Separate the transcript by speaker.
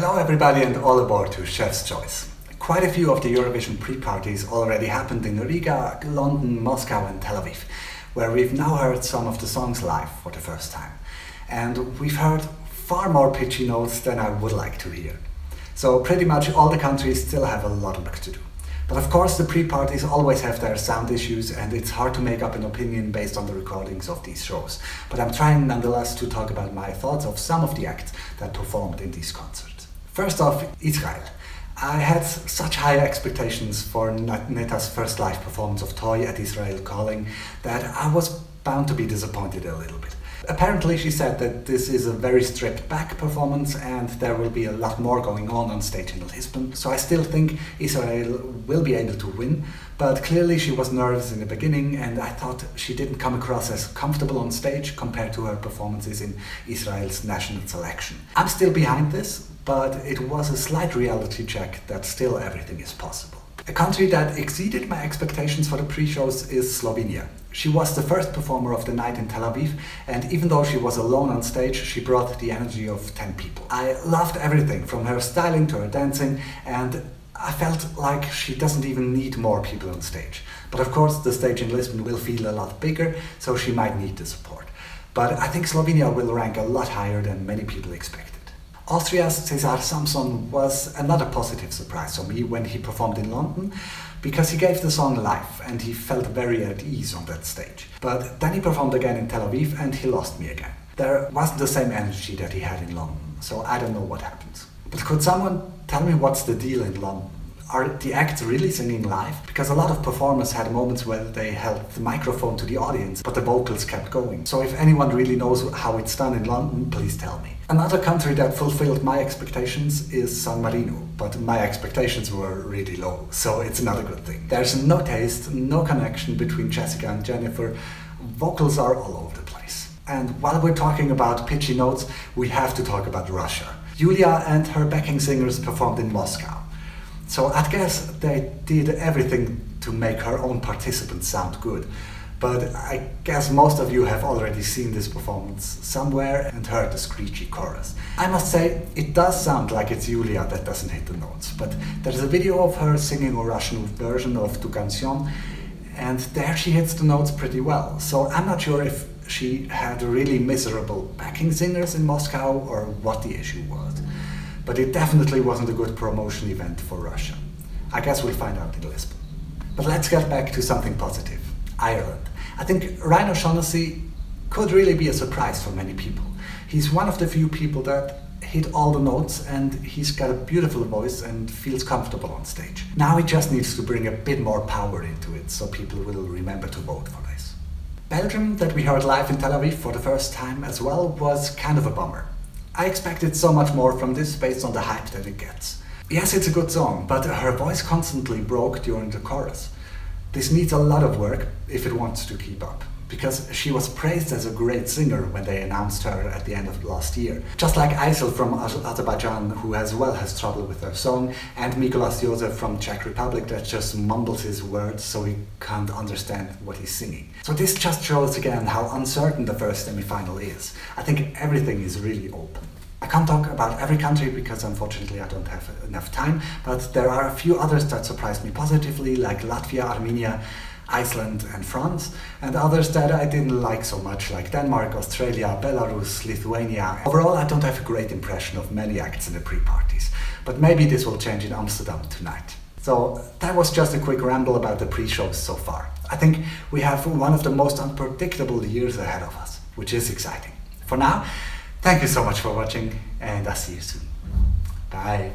Speaker 1: Hello everybody and all aboard to Chef's Choice. Quite a few of the Eurovision pre-parties already happened in Riga, London, Moscow and Tel Aviv, where we've now heard some of the songs live for the first time. And we've heard far more pitchy notes than I would like to hear. So pretty much all the countries still have a lot of work to do. But of course the pre-parties always have their sound issues and it's hard to make up an opinion based on the recordings of these shows. But I'm trying nonetheless to talk about my thoughts of some of the acts that performed in these concerts. First off, Israel. I had such high expectations for Neta's first live performance of Toy at Israel Calling that I was bound to be disappointed a little bit. Apparently she said that this is a very stripped back performance and there will be a lot more going on stage in Lisbon, so I still think Israel will be able to win, but clearly she was nervous in the beginning and I thought she didn't come across as comfortable on stage compared to her performances in Israel's national selection. I'm still behind this, but it was a slight reality check that still everything is possible. A country that exceeded my expectations for the pre-shows is Slovenia. She was the first performer of the night in Tel Aviv, and even though she was alone on stage, she brought the energy of 10 people. I loved everything, from her styling to her dancing, and I felt like she doesn't even need more people on stage. But of course, the stage in Lisbon will feel a lot bigger, so she might need the support. But I think Slovenia will rank a lot higher than many people expected. Austria's Cesár Sampson was another positive surprise for me when he performed in London, because he gave the song live and he felt very at ease on that stage. But then he performed again in Tel Aviv and he lost me again. There wasn't the same energy that he had in London, so I don't know what happened. But could someone tell me what's the deal in London? Are the acts really singing live? Because a lot of performers had moments where they held the microphone to the audience, but the vocals kept going. So if anyone really knows how it's done in London, please tell me. Another country that fulfilled my expectations is San Marino, but my expectations were really low, so it's not a good thing. There's no taste, no connection between Jessica and Jennifer. Vocals are all over the place. And while we're talking about pitchy notes, we have to talk about Russia. Yulia and her backing singers performed in Moscow. So I guess they did everything to make her own participants sound good. But I guess most of you have already seen this performance somewhere and heard the screechy chorus. I must say, it does sound like it's Yulia that doesn't hit the notes, but there's a video of her singing a Russian version of Tu Canción, and there she hits the notes pretty well. So I'm not sure if she had really miserable backing singers in Moscow or what the issue was. But it definitely wasn't a good promotion event for Russia. I guess we'll find out in Lisbon. But let's get back to something positive. Ireland. I think Ryan O'Shaughnessy could really be a surprise for many people. He's one of the few people that hit all the notes and he's got a beautiful voice and feels comfortable on stage. Now he just needs to bring a bit more power into it so people will remember to vote for this. Belgium, that we heard live in Tel Aviv for the first time as well, was kind of a bummer. I expected so much more from this based on the hype that it gets. Yes, it's a good song, but her voice constantly broke during the chorus. This needs a lot of work if it wants to keep up, because she was praised as a great singer when they announced her at the end of last year. Just like Aisel from Azerbaijan, who as well has trouble with her song, and Mikolas Josef from Czech Republic that just mumbles his words so he can't understand what he's singing. So this just shows again how uncertain the first semi-final is. I think everything is really open. I can't talk about every country because unfortunately I don't have enough time, but there are a few others that surprised me positively, like Latvia, Armenia, Iceland and France, and others that I didn't like so much, like Denmark, Australia, Belarus, Lithuania. Overall, I don't have a great impression of many acts in the pre-parties, but maybe this will change in Amsterdam tonight. So that was just a quick ramble about the pre-shows so far. I think we have one of the most unpredictable years ahead of us, which is exciting. For now, thank you so much for watching, and I'll see you soon. Bye.